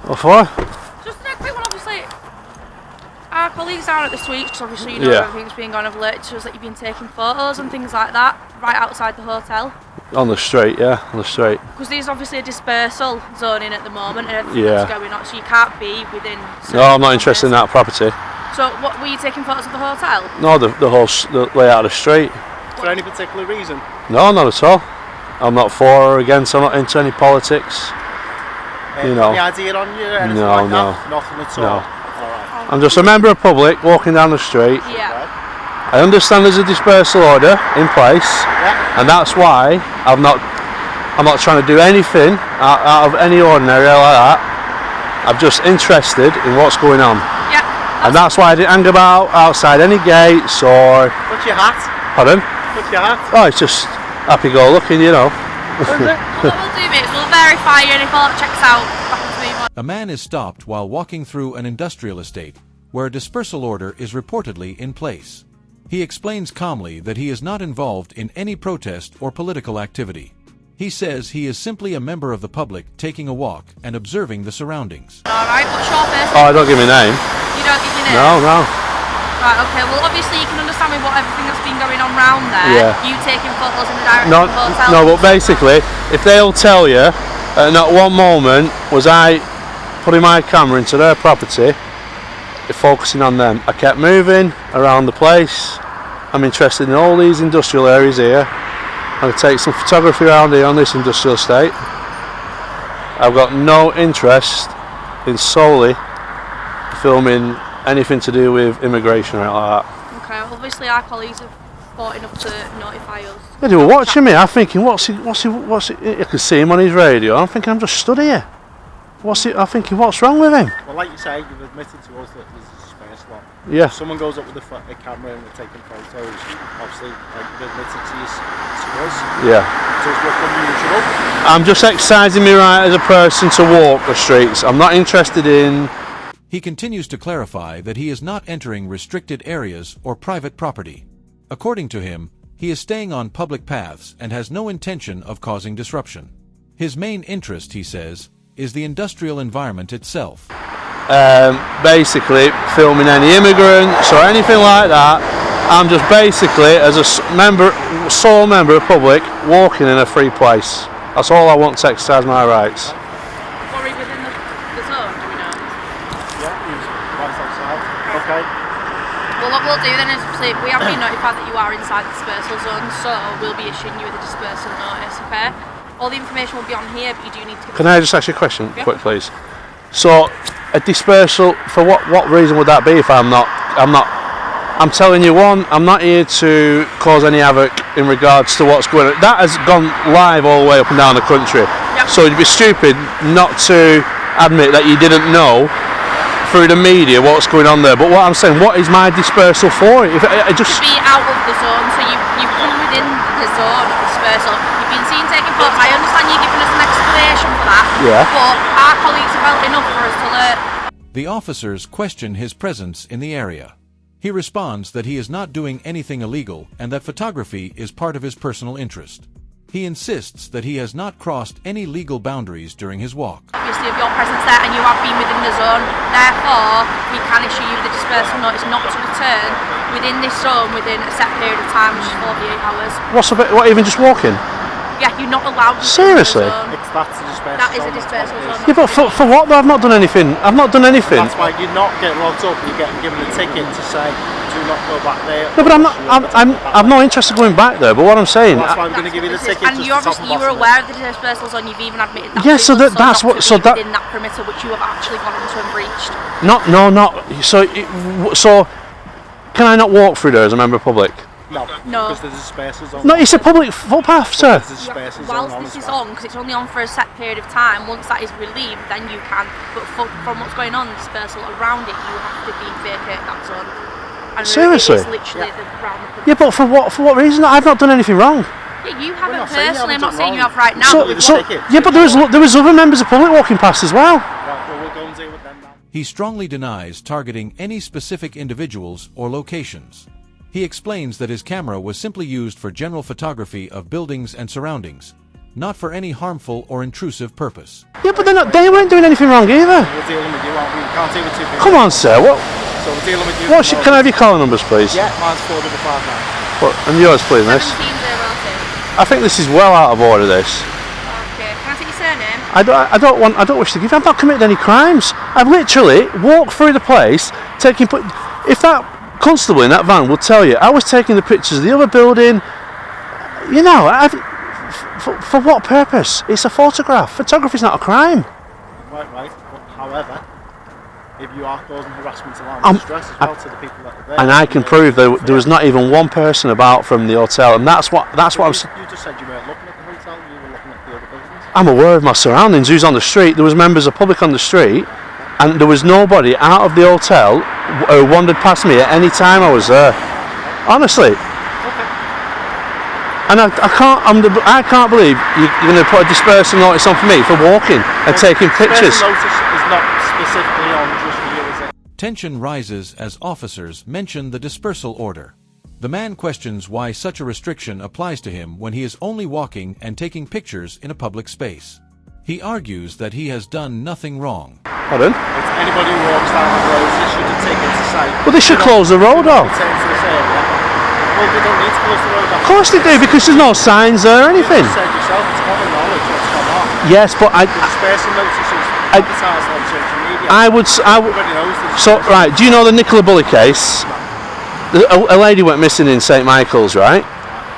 What for? Just a quick one, obviously. Our colleagues down at the suite, because obviously you know everything's been going over alerted to us that you've been taking photos and things like that right outside the hotel. On the street, yeah, on the street. Because there's obviously a dispersal zone in at the moment and everything that's going on, so you can't be within. No, I'm not interested in that property. So, what were you taking photos of the hotel? No, the layout of the street. For any particular reason? No, not at all. I'm not for or against. I'm not into any politics. You know. Any idea on you? Anything No, like no. that? Nothing at all. No. Alright. I'm just a member of public walking down the street. Yeah. I understand there's a dispersal order in place, and that's why I'm not trying to do anything out of any ordinary like that. I'm just interested in what's going on. Yeah. And that's why I didn't hang about outside any gates or... What's your hat? Pardon? What's your hat? Oh, it's just happy-go-lucky, you know. What we'll do is we'll verify you and if all that checks out, back to me. A man is stopped while walking through an industrial estate where a dispersal order is reportedly in place. He explains calmly that he is not involved in any protest or political activity. He says he is simply a member of the public taking a walk and observing the surroundings. Alright, what's your first Oh, I don't give me a name. You don't give your name? No. Right, okay, well obviously you can understand with what everything that's been going on round there, you taking photos in the direction of the hotel. No, but basically, if they'll tell you, at not one moment was I putting my camera into their property, focusing on them. I kept moving around the place. I'm interested in all these industrial areas here. I'm going to take some photography around here on this industrial estate. I've got no interest in solely filming anything to do with immigration or anything like that. Okay, obviously our colleagues have brought enough to notify us. Yeah, they were watching me. I'm thinking, what's he? I could see him on his radio. I'm thinking, I'm just stood here. I'm thinking, what's wrong with him? Well, like you say, you've admitted to us that there's a dispersal lot. Yeah. If someone goes up with a camera and they're taking photos, obviously, like you've admitted to us. Yeah. So it's what's unusual. I'm just exercising my right as a person to walk the streets. I'm not interested in... He continues to clarify that he is not entering restricted areas or private property. According to him, he is staying on public paths and has no intention of causing disruption. His main interest, he says, is the industrial environment itself. Basically, filming any immigrants or anything like that. I'm just basically, as a sole member of public, walking in a free place. That's all I want to exercise my rights. Worry within the zone, do we know? Yeah, he's right outside. Okay. Well, what we'll do then is we have been notified that you are inside the dispersal zone, so we'll be issuing you with a dispersal notice, okay? All the information will be on here, but you do need to... Can I just ask you a question, quick please? So, a dispersal, for what reason would that be if I'm telling you, one, I'm not here to cause any havoc in regards to what's going on. That has gone live all the way up and down the country. Yep. So it'd be stupid not to admit that you didn't know through the media what's going on there. But what I'm saying, what is my dispersal for? If I just... To be out of the zone, so you come within the zone of dispersal. You've been seen taking photos. I understand you're giving us an explanation for that. Yeah. But our colleagues have felt enough for us to learn. The officers question his presence in the area. He responds that he is not doing anything illegal and that photography is part of his personal interest. He insists that he has not crossed any legal boundaries during his walk. Obviously, of your presence there and you have been within the zone, therefore we can issue you the dispersal notice not to return within this zone within a set period of time, which is 48 hours. What, even just walking? Yeah, you're not allowed to. Seriously? That's a dispersal. That is a dispersal zone. Yeah, but for what? I've not done anything. I've not done anything. That's why you're not getting locked up. You're getting given a ticket to say, do not go back there. No, but I'm not interested in going back there. But what I'm saying, well, that's why I'm going to give you the ticket. And you were aware of the dispersal zone. You've even admitted that. Yeah, so that's what. So that within that perimeter which you have actually gone into and breached. Not. So can I not walk through there as a member of public? No. Because there's dispersal zone. No, it's a public footpath, sir. Whilst this is on, because it's only on for a set period of time, once that is relieved, then you can. But from what's going on, dispersal around it, you have to vacate that zone. And seriously? It's literally around the... Yeah, but for what reason? I've not done anything wrong. Yeah, you haven't personally. I'm not saying you have right now. Yeah, but there was other members of public walking past as well. Right, well, we'll go and deal with them now. He strongly denies targeting any specific individuals or locations. He explains that his camera was simply used for general photography of buildings and surroundings. not for any harmful or intrusive purpose. Yeah, but they weren't doing anything wrong either. We're dealing with you, aren't we? We can't deal with two people. Come on, sir. What? So we're dealing with you. Can I have your caller numbers, please? Yeah, mine's 4559. What, and yours, please, miss? 1702. I think this is well out of order. This. Okay. Can I take your surname? I don't wish to give. I've not committed any crimes. I've literally walked through the place taking. If that constable in that van would tell you, I was taking the pictures of the other building. You know, for what purpose? It's a photograph. Photography's not a crime. Right. However, if you are causing harassment, alarm, and distress as well to the people that are there, and I can prove there was not even one person about from the hotel, and that's what I was. You just said you weren't looking at the hotel. You were looking at the other buildings. I'm aware of my surroundings. Who's on the street? There was members of public on the street, and there was nobody out of the hotel who wandered past me at any time I was there. Honestly. And I can't believe you're going to put a dispersal notice on for me for walking and taking pictures. Dispersal notice is not specifically on just for you, is it? Tension rises as officers mention the dispersal order. The man questions why such a restriction applies to him when he is only walking and taking pictures in a public space. He argues that he has done nothing wrong. Pardon? It's anybody who walks down the road issued a ticket to say. Well, they should close the road off. Well, they don't need to close the road off. Of course they do, because there's no signs there or anything. You said yourself, it's common knowledge what's gone on. Yes, but The dispersal notices advertised on social media. Everybody knows this. So, right, do you know the Nicola Bully case? A lady went missing in St Michael's, right?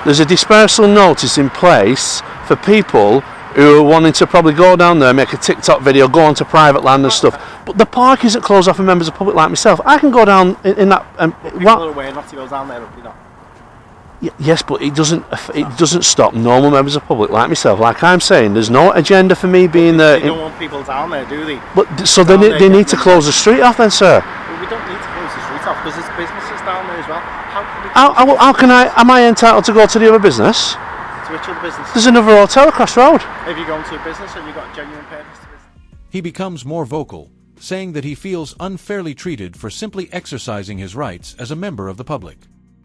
There's a dispersal notice in place for people who are wanting to probably go down there, make a TikTok video, go onto private land and stuff. But the park isn't closed off for members of the public like myself. I can go down in that. People are aware not to go down there, you know. Yes, but it doesn't stop normal members of the public like myself. Like I'm saying, there's no agenda for me being there. They don't want people down there, do they? But so they need to close the street off then, sir. Well, we don't need to close the street off because there's businesses down there as well. How can I? Am I entitled to go to the other business? To which other business? There's another hotel across the road. Have you gone to a business? Have you got genuine purpose to business? He becomes more vocal, saying that he feels unfairly treated for simply exercising his rights as a member of the public.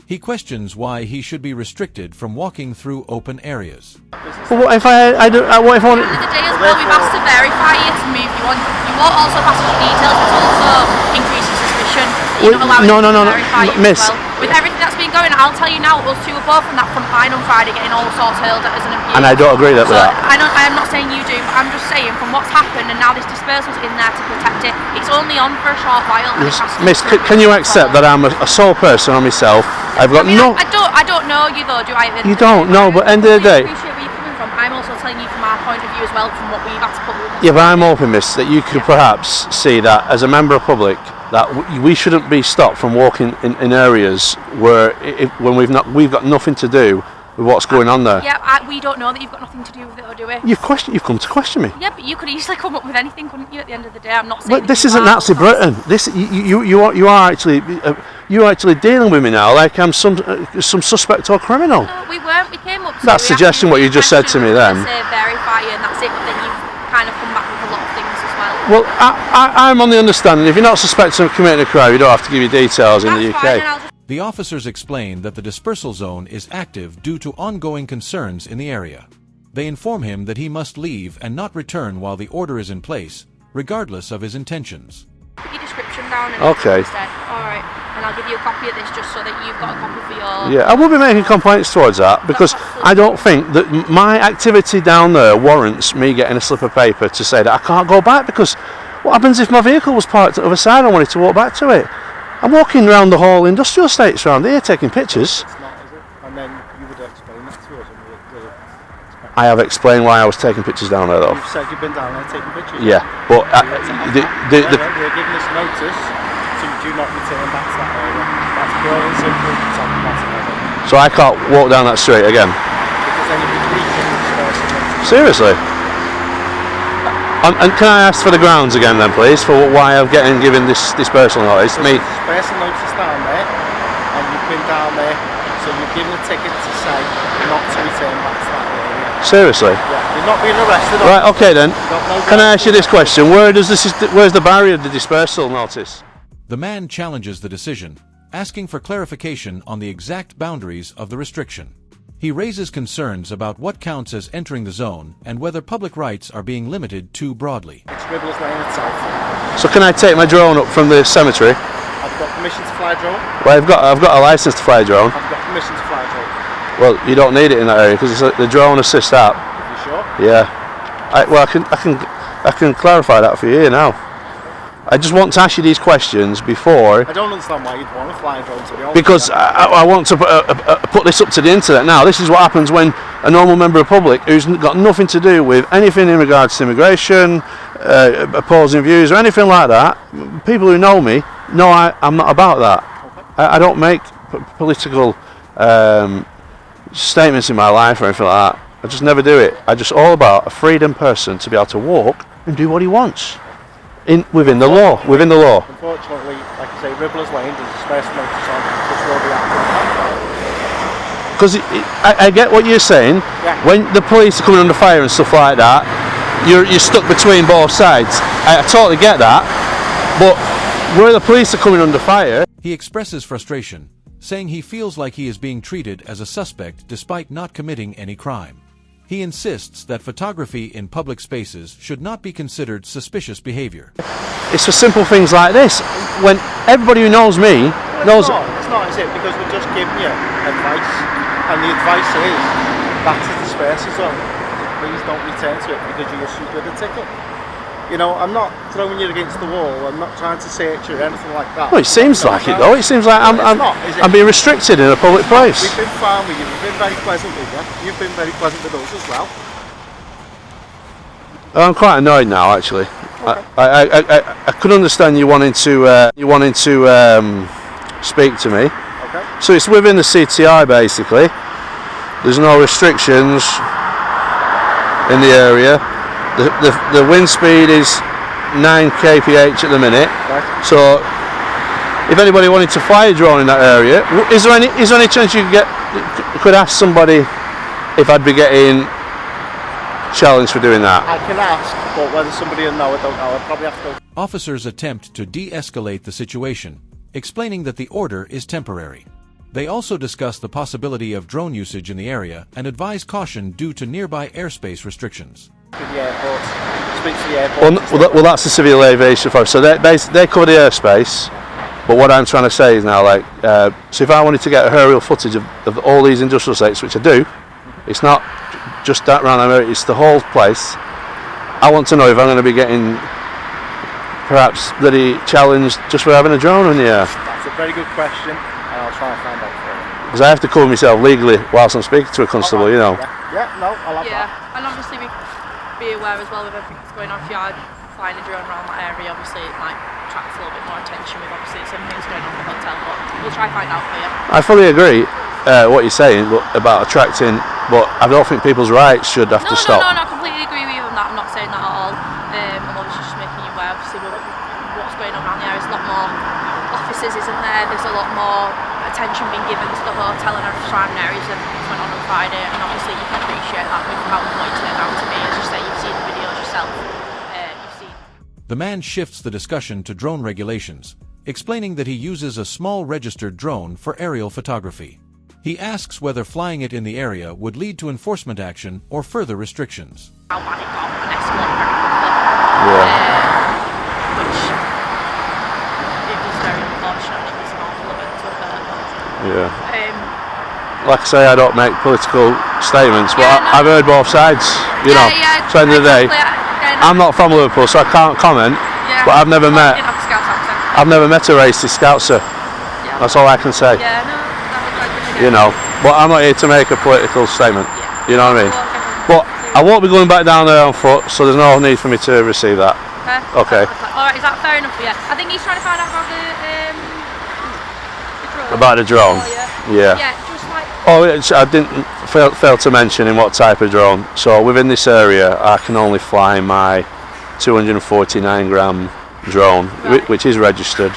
He questions why he should be restricted from walking through open areas. But what if I don't? What if I want? At the end of the day as well, we've asked to verify you to move you on. You won't also pass us your details, but also increases suspicion. You're not allowing No, verify you miss. as well. With everything that's been going on, I'll tell you now, us two were both from that front line on Friday getting all sorts hurled at us and abused. And I don't agree with that. I am not saying you do, but I'm just saying from what's happened and now this dispersal's in there to protect it, it's only on for a short while. And it has to Miss, can you accept that I'm a sole person on myself? I've got I don't know you though, do I? You don't know, but end of the day. I appreciate where you're coming from. I'm also telling you from our point of view as well, from what we've had to put with. Yeah, but I'm hoping, miss, that you could perhaps see that as a member of public, that we shouldn't be stopped from walking in areas where when we've got nothing to do with what's going on there. Yeah, we don't know that you've got nothing to do with it, or do we? You've come to question me. Yeah, but you could easily come up with anything, couldn't you? At the end of the day, I'm not saying. But this isn't Nazi Britain. This you are actually dealing with me now like I'm some suspect or criminal. No, we weren't. We came up. That's suggesting what you just said to me then. Say verify you, and that's it. But then you've kind of come back with a lot of things as well. Well, I'm on the understanding if you're not suspected of committing a crime, you don't have to give your details in the UK. The officers explain that the dispersal zone is active due to ongoing concerns in the area. They inform him that he must leave and not return while the order is in place, regardless of his intentions. Put your description down and okay. Alright, and I'll give you a copy of this just so that you've got a copy for your... Yeah, I will be making complaints towards that because I don't think that my activity down there warrants me getting a slip of paper to say that I can't go back, because what happens if my vehicle was parked at the other side and I wanted to walk back to it? I'm walking around the whole industrial estates around here taking pictures. It's not, is it? And then you would explain that to us and we'll I have explained why I was taking pictures down there though. You've said you've been down there taking pictures? Yeah, but we're giving us notice to do not return back to that area. That's pure and simple. It's automatic. So I can't walk down that street again? Because then you'd be breaching the dispersal notice. Seriously? And can I ask for the grounds again then please, for why I'm given this dispersal notice? There's a dispersal notice down there, and you've been down there, so you've given a ticket to say not to return back to that area. Seriously? Yeah, you're not being arrested. Right, okay then. No can I ask you this question? Where's the barrier of the dispersal notice? The man challenges the decision, asking for clarification on the exact boundaries of the restriction. He raises concerns about what counts as entering the zone and whether public rights are being limited too broadly. It's Riddler's Lane itself. So can I take my drone up from the cemetery? I've got permission to fly a drone. Well, I've got a license to fly a drone. I've got permission to fly a drone. Well, you don't need it in that area because it's the drone assist app. You sure? Yeah. I can clarify that for you here now. I just want to ask you these questions before. I don't understand why you'd want to fly a drone, to be honest. Because I want to put this up to the internet now. This is what happens when a normal member of the public who's got nothing to do with anything in regards to immigration, opposing views or anything like that, people who know me know I'm not about that. Okay. I don't make political statements in my life or anything like that. I just never do it. I'm just all about a freedom person to be able to walk and do what he wants. Within the law. Unfortunately, like I say, Riddler's Lane, there's a space notice on which will be active. Because I get what you're saying. Yeah. When the police are coming under fire and stuff like that, you're stuck between both sides. I totally get that. But where the police are coming under fire... He expresses frustration, saying he feels like he is being treated as a suspect despite not committing any crime. He insists that photography in public spaces should not be considered suspicious behavior. It's for simple things like this. When everybody who knows me knows... It's not, is it? Because we're just giving you advice. And the advice is, back to disperse as well. Please don't return to it because you issued with a ticket. You know, I'm not throwing you against the wall. I'm not trying to search you or anything like that. Well, it seems like it though. It seems like I'm being restricted in a public place. We've been fine with you. We've been very pleasant with you. You've been very pleasant with us as well. I'm quite annoyed now, actually. Okay. I could understand you wanting to speak to me. Okay. So it's within the CTI basically. There's no restrictions in the area. The wind speed is 9 kph at the minute. Right. So if anybody wanted to fly a drone in that area, is there any chance you could ask somebody if I'd be getting challenged for doing that? I can ask, but whether somebody will know, I don't know. I'd probably have to. Officers attempt to de-escalate the situation, explaining that the order is temporary. They also discuss the possibility of drone usage in the area and advise caution due to nearby airspace restrictions. To the airport. Speak to the airport. Well, that's the Civil Aviation Force. So they cover the airspace. But what I'm trying to say is now, so if I wanted to get aerial footage of all these industrial sites, which I do, it's not just that round the area, it's the whole place. I want to know if I'm going to be getting perhaps bloody challenged just for having a drone in the air. That's a very good question, and I'll try and find out for you. Because I have to cover myself legally whilst I'm speaking to a constable, you know. Yeah, no, I'll have that. Yeah, and obviously be aware as well with everything that's going on. If you are flying a drone around that area, obviously it might attract a little bit more attention with obviously some things going on in the hotel, but we'll try and find out for you. I fully agree what you're saying about attracting, but I don't think people's rights should have to stop. No, I completely agree with you on that. I'm not saying that at all. I'm obviously just making you aware, obviously, what's going on around the area. There's a lot more offices, isn't there? There's a lot more attention being given to the hotel and surrounding areas. Everything went on Friday, and obviously you can appreciate that with how what you turned out to be. As you say, you've seen the videos yourself. The man shifts the discussion to drone regulations, explaining that he uses a small registered drone for aerial photography. He asks whether flying it in the area would lead to enforcement action or further restrictions. How bad it got and escalated very quickly. Which it was very unfortunate. It was an awful event to occur. Yeah. Like I say, I don't make political statements, but I've heard both sides. You know, at the end of the day, I'm not from Liverpool, so I can't comment. But I've never met a racist Scoutser. Yeah. That's all I can say. Yeah, no, you know, but I'm not here to make a political statement. Yeah. You know what I mean? But I won't be going back down there on foot, so there's no need for me to receive that. Okay. Alright, is that fair enough for you? I think he's trying to find out about the drone. About the drone? Oh, yeah. Yeah, just like... Oh, I didn't fail to mention in what type of drone. So within this area, I can only fly my 249 gram drone, which is registered.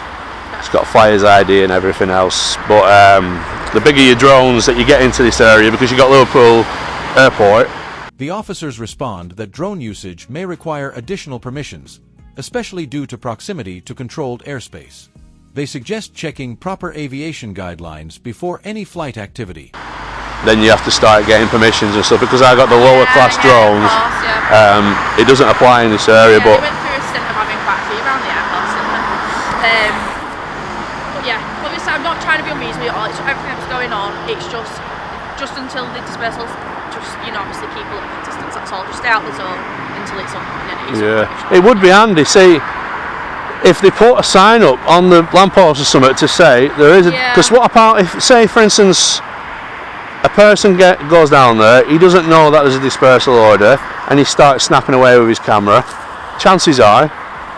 It's got flyer's ID and everything else. But the bigger your drones that you get into this area, because you've got Liverpool Airport. The officers respond that drone usage may require additional permissions, especially due to proximity to controlled airspace. They suggest checking proper aviation guidelines before any flight activity. then you have to start getting permissions and stuff, because I got the lower class drones. Of course, yeah. It doesn't apply in this area, Yeah, but they went through a stint of having quite a few around the airports, didn't they? But yeah, obviously I'm not trying to be unreasonable at all. It's everything that's going on. It's just until the dispersals, just, you know, obviously keep a little distance. That's all. Just stay out the zone until it's up. yeah, it would be handy. See, if they put a sign up on the lamppost or something to say there is, because what about if, say for instance, a person goes down there, he doesn't know that there's a dispersal order, and he starts snapping away with his camera. Chances are,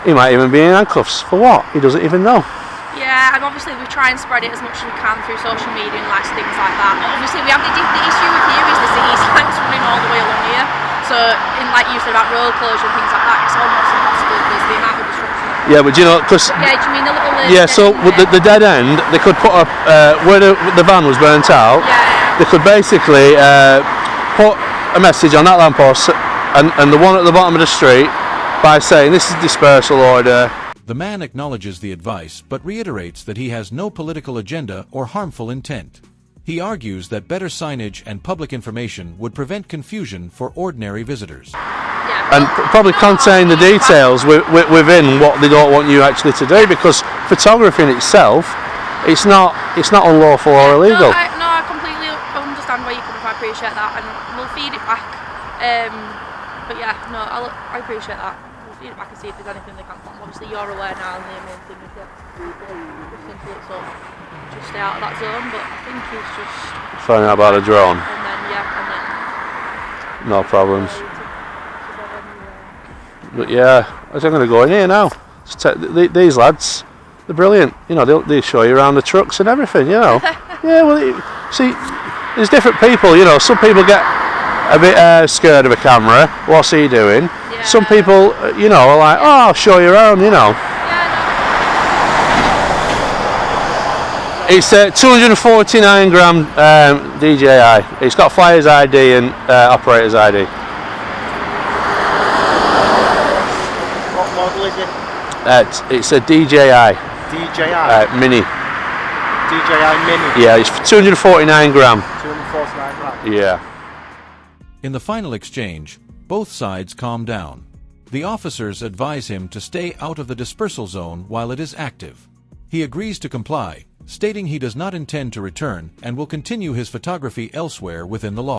he might even be in handcuffs for what? He doesn't even know. Yeah, and obviously we try and spread it as much as we can through social media and like things like that. But obviously we have the issue with here is the city's tanks running all the way along here. So in, like you said about road closure and things like that, it's almost impossible because the amount of disruption. Yeah, but you know, because yeah, do you mean the little so with the dead end, they could put up where the van was burnt out. They could basically put a message on that lamppost and the one at the bottom of the street by saying this is dispersal order. The man acknowledges the advice but reiterates that he has no political agenda or harmful intent. He argues that better signage and public information would prevent confusion for ordinary visitors. And probably contain the details within what they don't want you actually to do, because photography in itself, it's not unlawful or illegal. No, I completely understand where you're coming from. I appreciate that, and we'll feed it back. But yeah, no, I appreciate that. We'll feed it back and see if there's anything they can find. Obviously, you're aware now, and the main thing is that until it's up, just stay out of that zone. But I think he's just find out about a drone. And then no problems. But yeah, I'm going to go in here now. These lads, they're brilliant. You know, they show you around the trucks and everything. You know. Yeah, well, see, there's different people. You know, some people get a bit scared of a camera. What's he doing? Yeah. Some people, you know, are like, oh, I'll show you around. You know. It's 249 gram DJI. It's got flyer's ID and operator's ID. What model is it? It's a DJI. DJI? Mini. DJI Mini? Yeah, it's 249 gram. 249 gram? Yeah. In the final exchange, both sides calm down. The officers advise him to stay out of the dispersal zone while it is active. He agrees to comply, stating he does not intend to return and will continue his photography elsewhere within the law.